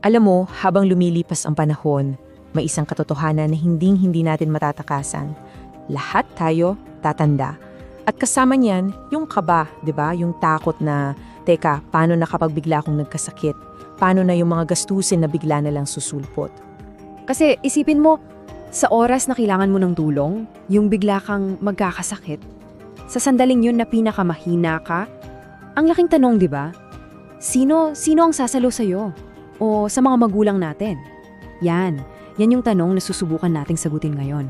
Alam mo, habang lumilipas ang panahon, may isang katotohanan na hinding-hindi natin matatakasan. Lahat tayo tatanda. At kasama niyan, yung kaba, 'di ba? Yung takot na, teka, paano na kapag bigla akong nagkasakit? Paano na yung mga gastusin na bigla na lang susulpot? Kasi isipin mo, sa oras na kailangan mo ng tulong, yung bigla kang magkakasakit, sa sandaling yun na pinakamahina ka, ang laking tanong, di ba? Sino ang sasalo sa'yo? O sa mga magulang natin? Yan yung tanong na susubukan nating sagutin ngayon.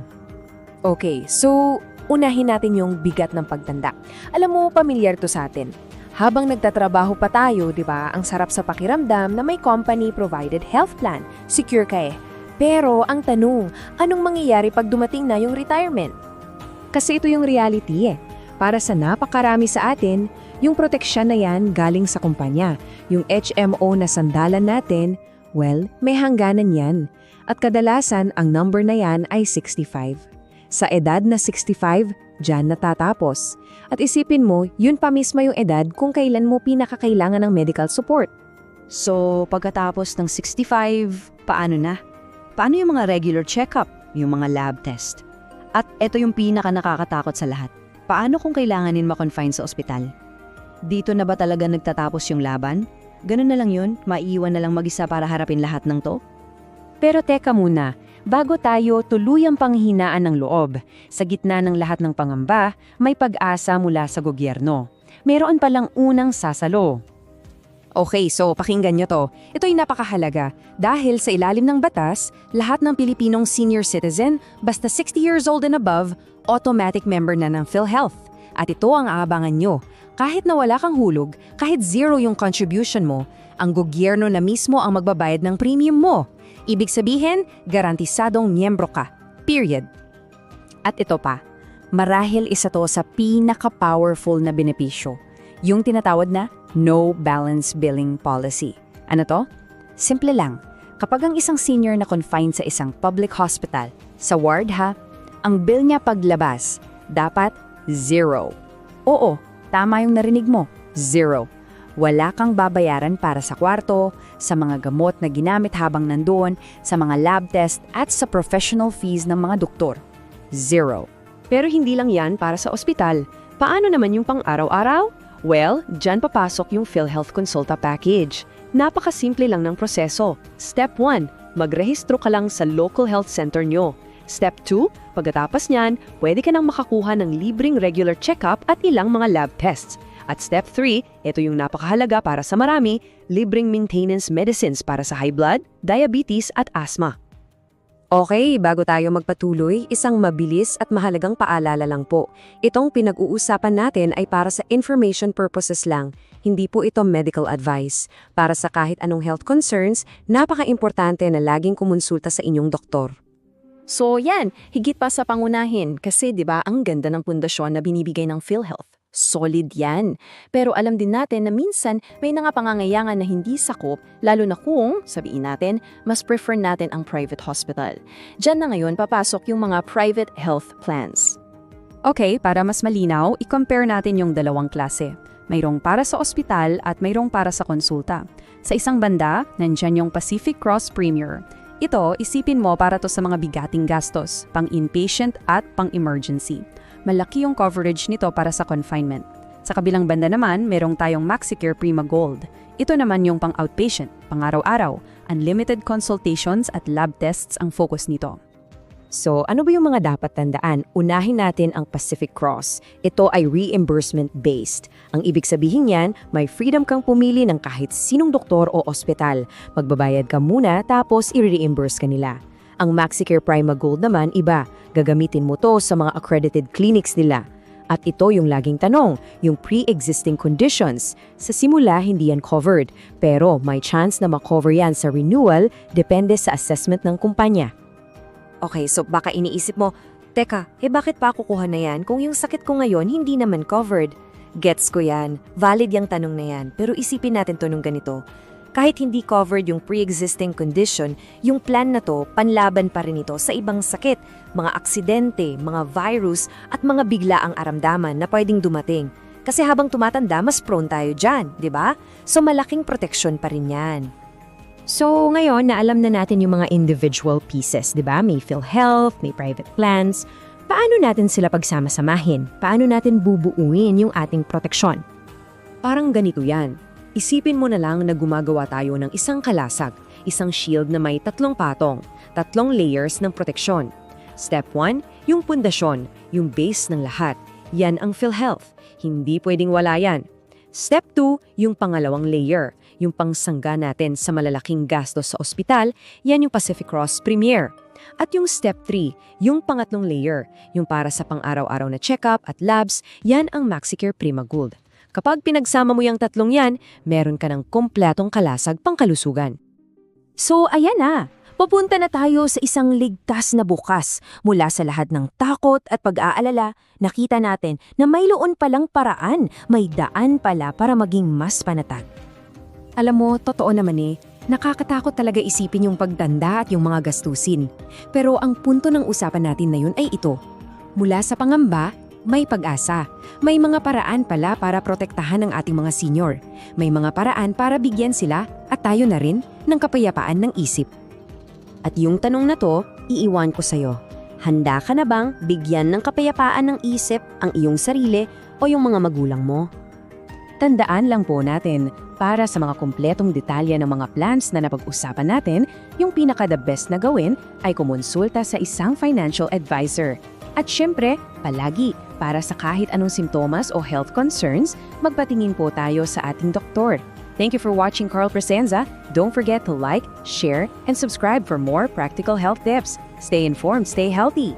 Okay, so unahin natin yung bigat ng pagtanda. Alam mo, pamilyar to sa atin. Habang nagtatrabaho pa tayo, di ba, ang sarap sa pakiramdam na may company-provided health plan. Secure ka eh. Pero ang tanong, anong mangyayari pag dumating na yung retirement? Kasi ito yung reality eh. Para sa napakarami sa atin, yung proteksyon na yan galing sa kumpanya. Yung HMO na sandalan natin, well, may hangganan yan. At kadalasan, ang number na yan ay 65. Sa edad na 65, dyan natatapos. At isipin mo, yun pa mismo yung edad kung kailan mo pinakakailangan ng medical support. So, pagkatapos ng 65, paano na? Paano yung mga regular check-up, yung mga lab test? At ito yung pinaka nakakatakot sa lahat. Paano kung kailanganin ma-confine sa ospital? Dito na ba talaga nagtatapos yung laban? Ganun na lang yun, maiiwan na lang mag-isa para harapin lahat ng to? Pero teka muna, bago tayo tuluyang panghihinaan ng loob, sa gitna ng lahat ng pangamba, may pag-asa mula sa gobyerno. Meron palang unang sasalo. Okay, so pakinggan nyo to. Ito'y napakahalaga dahil sa ilalim ng batas, lahat ng Pilipinong senior citizen, basta 60 years old and above, automatic member na ng PhilHealth. At ito ang aabangan nyo. Kahit na wala kang hulog, kahit zero yung contribution mo, ang gobyerno na mismo ang magbabayad ng premium mo. Ibig sabihin, garantisadong miyembro ka. Period. At ito pa, marahil isa to sa pinaka-powerful na benepisyo. Yung tinatawad na no balance billing policy. Ano to? Simple lang. Kapag ang isang senior na confined sa isang public hospital, sa ward ha, ang bill niya paglabas, dapat zero. Oo, tama yung narinig mo, zero. Wala kang babayaran para sa kwarto, sa mga gamot na ginamit habang nandoon, sa mga lab test at sa professional fees ng mga doktor. Zero. Pero hindi lang yan para sa ospital. Paano naman yung pang-araw-araw? Well, dyan papasok yung PhilHealth Consulta Package. Napakasimple lang ng proseso. Step 1, magrehistro ka lang sa local health center nyo. Step 2, pagkatapos niyan, pwede ka nang makakuha ng libreng regular check-up at ilang mga lab tests. At step 3, ito yung napakahalaga para sa marami, libreng maintenance medicines para sa high blood, diabetes at asthma. Okay, bago tayo magpatuloy, isang mabilis at mahalagang paalala lang po. Itong pinag-uusapan natin ay para sa information purposes lang. Hindi po ito medical advice. Para sa kahit anong health concerns, napaka-importante na laging kumonsulta sa inyong doktor. So yan, higit pa sa pangunahin kasi 'di ba ang ganda ng pundasyon na binibigay ng PhilHealth. Solid yan. Pero alam din natin na minsan may mga pangangailangan na hindi sakop, lalo na kung, sabihin natin, mas prefer natin ang private hospital. Diyan na ngayon papasok yung mga private health plans. Okay, para mas malinaw, i-compare natin yung dalawang klase. Mayroong para sa ospital at mayroong para sa konsulta. Sa isang banda, nandyan yung Pacific Cross Premier. Ito, isipin mo para to sa mga bigating gastos, pang-inpatient at pang-emergency. Malaki yung coverage nito para sa confinement. Sa kabilang banda naman, merong tayong MaxiCare Prima Gold. Ito naman yung pang-outpatient, pang-araw-araw, unlimited consultations at lab tests ang focus nito. So, ano ba yung mga dapat tandaan? Unahin natin ang Pacific Cross. Ito ay reimbursement-based. Ang ibig sabihin niyan, may freedom kang pumili ng kahit sinong doktor o ospital. Magbabayad ka muna tapos i-reimburse ka nila. Ang MaxiCare Prima Gold naman iba. Gagamitin mo to sa mga accredited clinics nila. At ito yung laging tanong, yung pre-existing conditions. Sa simula, hindi yan covered. Pero may chance na makover yan sa renewal depende sa assessment ng kumpanya. Okay, so baka iniisip mo, teka, bakit pa kukuha na yan kung yung sakit ko ngayon hindi naman covered? Gets ko yan, valid yung tanong na yan, pero isipin natin to nung ganito. Kahit hindi covered yung pre-existing condition, yung plan na to, panlaban pa rin ito sa ibang sakit, mga aksidente, mga virus, at mga biglaang aramdaman na pwedeng dumating. Kasi habang tumatanda, mas prone tayo dyan, di ba? So malaking proteksyon pa rin yan. So ngayon na alam na natin yung mga individual pieces, di ba? May PhilHealth, may private plans. Paano natin sila pagsama-samahin? Paano natin bubuuin yung ating proteksyon? Parang ganito yan. Isipin mo na lang na gumagawa tayo ng isang kalasag, isang shield na may 3 patong, 3 layers ng proteksyon. Step 1, yung pundasyon, yung base ng lahat. Yan ang PhilHealth. Hindi pwedeng wala yan. Step 2, yung pangalawang layer, yung pangsangga natin sa malalaking gastos sa ospital, yan yung Pacific Cross Premier. At yung Step 3, yung pangatlong layer, yung para sa pang-araw-araw na check-up at labs, yan ang MaxiCare Prima Gold. Kapag pinagsama mo yung 3 yan, meron ka ng kompletong kalasag pangkalusugan. So ayan na, papunta na tayo sa isang ligtas na bukas. Mula sa lahat ng takot at pag-aalala, nakita natin na mayroon palang paraan, may daan pala para maging mas panatag. Alam mo, totoo naman nakakatakot talaga isipin yung pagtanda at yung mga gastusin. Pero ang punto ng usapan natin na yun ay ito. Mula sa pangamba, may pag-asa. May mga paraan pala para protektahan ang ating mga senior. May mga paraan para bigyan sila at tayo na rin ng kapayapaan ng isip. At yung tanong na to, iiwan ko sa'yo. Handa ka na bang bigyan ng kapayapaan ng isip ang iyong sarili o yung mga magulang mo? Tandaan lang po natin, para sa mga kumpletong detalye ng mga plans na napag-usapan natin, yung pinaka-the best na gawin ay kumonsulta sa isang financial advisor. At syempre, palagi, para sa kahit anong simptomas o health concerns, magpatingin po tayo sa ating doktor. Thank you for watching Carl Presenza. Don't forget to like, share, and subscribe for more practical health tips. Stay informed, stay healthy.